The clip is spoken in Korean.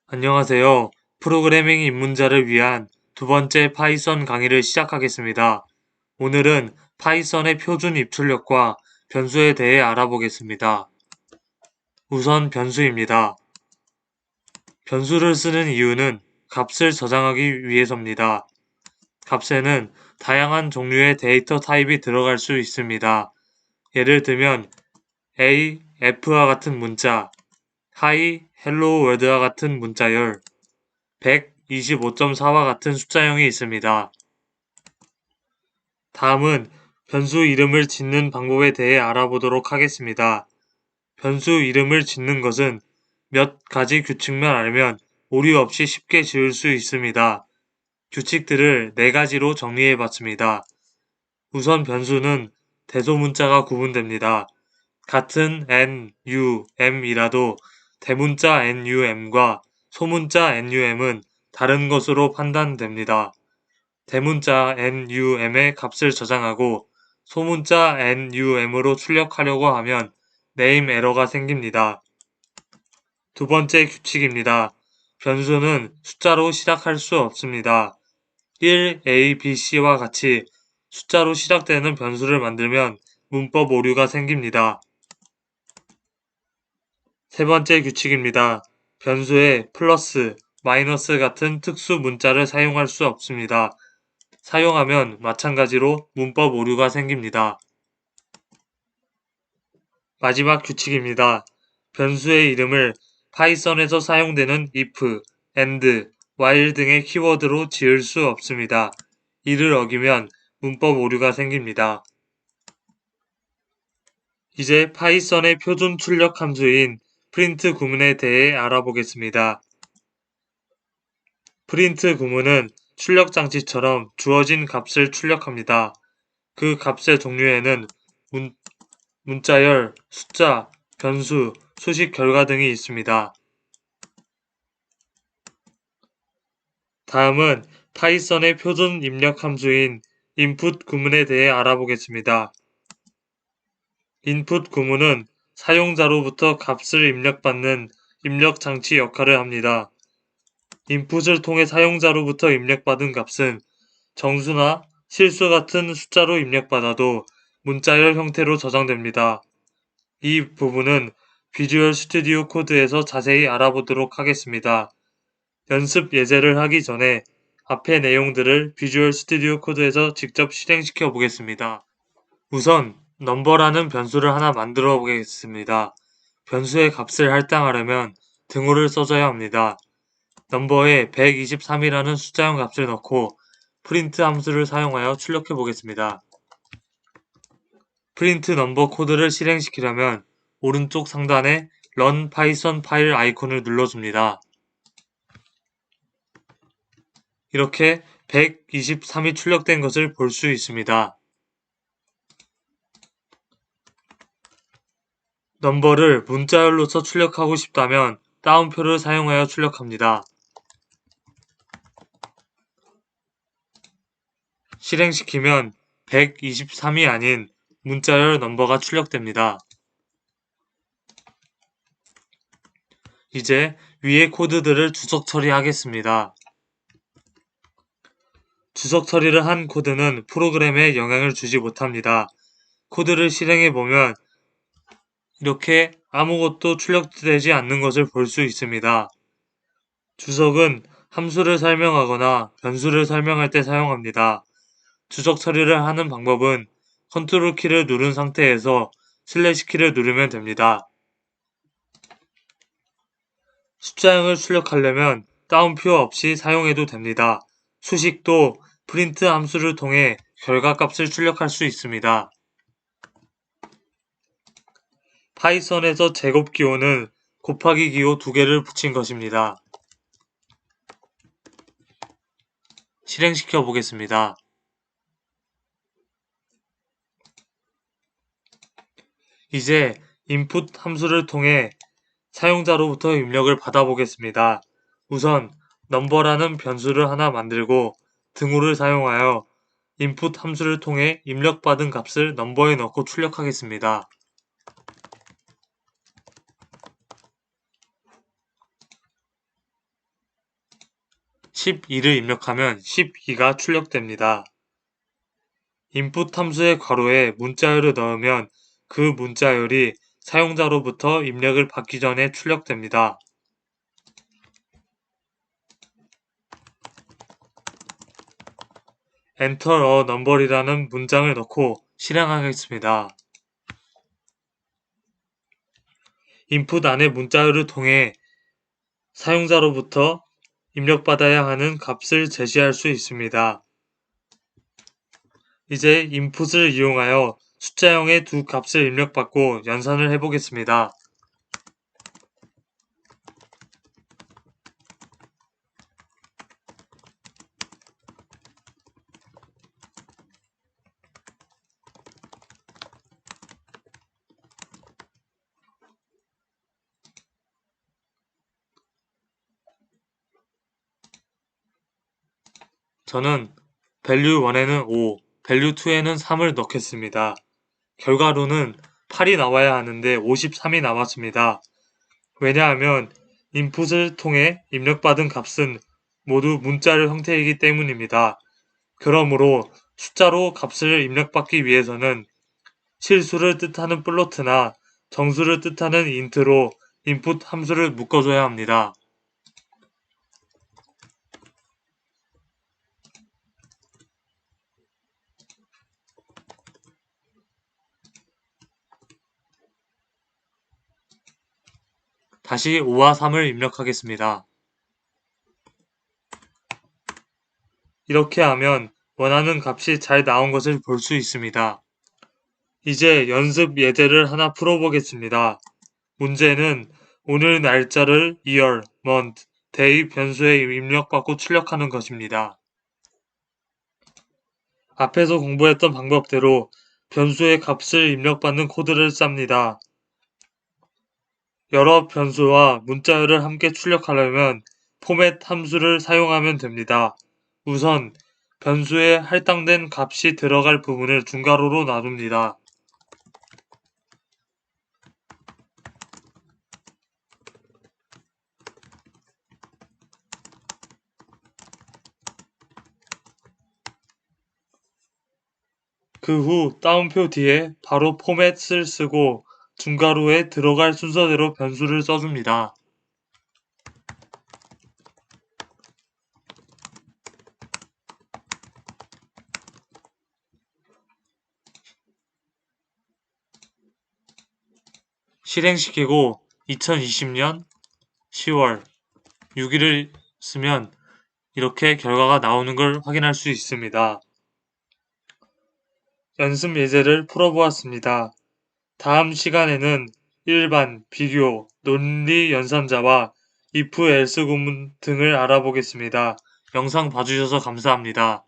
안녕하세요. 프로그래밍 입문자를 위한 두 번째 파이썬 강의를 시작하겠습니다. 오늘은 파이썬의 표준 입출력과 변수에 대해 알아보겠습니다. 우선 변수입니다. 변수를 쓰는 이유는 값을 저장하기 위해서입니다. 값에는 다양한 종류의 데이터 타입이 들어갈 수 있습니다. 예를 들면 A, F와 같은 문자, Hi, Hello World와 같은 문자열, 125.4와 같은 숫자형이 있습니다. 다음은 변수 이름을 짓는 방법에 대해 알아보도록 하겠습니다. 변수 이름을 짓는 것은 몇 가지 규칙만 알면 오류 없이 쉽게 지을 수 있습니다. 규칙들을 4가지로 정리해 봤습니다. 우선 변수는 대소문자가 구분됩니다. 같은 n, u, m이라도 대문자 num과 소문자 num은 다른 것으로 판단됩니다. 대문자 num의 값을 저장하고 소문자 num으로 출력하려고 하면 네임 에러가 생깁니다. 두 번째 규칙입니다. 변수는 숫자로 시작할 수 없습니다. 1, a, b, c와 같이 숫자로 시작되는 변수를 만들면 문법 오류가 생깁니다. 세 번째 규칙입니다. 변수에 플러스, 마이너스 같은 특수 문자를 사용할 수 없습니다. 사용하면 마찬가지로 문법 오류가 생깁니다. 마지막 규칙입니다. 변수의 이름을 파이썬에서 사용되는 if, and, while 등의 키워드로 지을 수 없습니다. 이를 어기면 문법 오류가 생깁니다. 이제 파이썬의 표준 출력 함수인 프린트 구문에 대해 알아보겠습니다. 프린트 구문은 출력 장치처럼 주어진 값을 출력합니다. 그 값의 종류에는 문자열, 숫자, 변수, 수식 결과 등이 있습니다. 다음은 파이썬의 표준 입력 함수인 input 구문에 대해 알아보겠습니다. input 구문은 사용자로부터 값을 입력받는 입력 장치 역할을 합니다. 인풋을 통해 사용자로부터 입력받은 값은 정수나 실수 같은 숫자로 입력받아도 문자열 형태로 저장됩니다. 이 부분은 비주얼 스튜디오 코드에서 자세히 알아보도록 하겠습니다. 연습 예제를 하기 전에 앞의 내용들을 비주얼 스튜디오 코드에서 직접 실행시켜 보겠습니다. 우선 넘버라는 변수를 하나 만들어 보겠습니다. 변수의 값을 할당하려면 등호를 써줘야 합니다. 넘버에 123이라는 숫자형 값을 넣고 프린트 함수를 사용하여 출력해 보겠습니다. 프린트 넘버 코드를 실행시키려면 오른쪽 상단에 Run Python 파일 아이콘을 눌러줍니다. 이렇게 123이 출력된 것을 볼 수 있습니다. 넘버를 문자열로서 출력하고 싶다면 따옴표를 사용하여 출력합니다. 실행시키면 123이 아닌 문자열 넘버가 출력됩니다. 이제 위의 코드들을 주석 처리하겠습니다. 주석 처리를 한 코드는 프로그램에 영향을 주지 못합니다. 코드를 실행해보면 이렇게 아무것도 출력되지 않는 것을 볼 수 있습니다. 주석은 함수를 설명하거나 변수를 설명할 때 사용합니다. 주석 처리를 하는 방법은 컨트롤 키를 누른 상태에서 슬래시 키를 누르면 됩니다. 숫자형을 출력하려면 따옴표 없이 사용해도 됩니다. 수식도 프린트 함수를 통해 결과값을 출력할 수 있습니다. 파이썬에서 제곱 기호는 곱하기 기호 2개를 붙인 것입니다. 실행시켜 보겠습니다. 이제 input 함수를 통해 사용자로부터 입력을 받아보겠습니다. 우선 넘버라는 변수를 하나 만들고 등호를 사용하여 input 함수를 통해 입력받은 값을 넘버에 넣고 출력하겠습니다. 12를 입력하면 12가 출력됩니다. 인풋 함수의 괄호에 문자열을 넣으면 그 문자열이 사용자로부터 입력을 받기 전에 출력됩니다. Enter a number이라는 문장을 넣고 실행하겠습니다. 인풋 안의 문자열을 통해 사용자로부터 입력받아야 하는 값을 제시할 수 있습니다. 이제 인풋을 이용하여 숫자형의 두 값을 입력받고 연산을 해보겠습니다. 저는 value 1에는 5, value 2에는 3을 넣겠습니다. 결과로는 8이 나와야 하는데 53이 나왔습니다. 왜냐하면 인풋을 통해 입력받은 값은 모두 문자열 형태이기 때문입니다. 그러므로 숫자로 값을 입력받기 위해서는 실수를 뜻하는 플로트나 정수를 뜻하는 인트로 인풋 함수를 묶어줘야 합니다. 다시 5와 3을 입력하겠습니다. 이렇게 하면 원하는 값이 잘 나온 것을 볼 수 있습니다. 이제 연습 예제를 하나 풀어보겠습니다. 문제는 오늘 날짜를 year, month, day 변수에 입력받고 출력하는 것입니다. 앞에서 공부했던 방법대로 변수의 값을 입력받는 코드를 쌉니다. 여러 변수와 문자열을 함께 출력하려면 포맷 함수를 사용하면 됩니다. 우선 변수에 할당된 값이 들어갈 부분을 중괄호로 놔둡니다. 그 후 따옴표 뒤에 바로 포맷을 쓰고 중괄호에 들어갈 순서대로 변수를 써줍니다. 실행시키고 2020년 10월 6일을 쓰면 이렇게 결과가 나오는 걸 확인할 수 있습니다. 연습 예제를 풀어보았습니다. 다음 시간에는 일반, 비교, 논리 연산자와 if, else 구문 등을 알아보겠습니다. 영상 봐주셔서 감사합니다.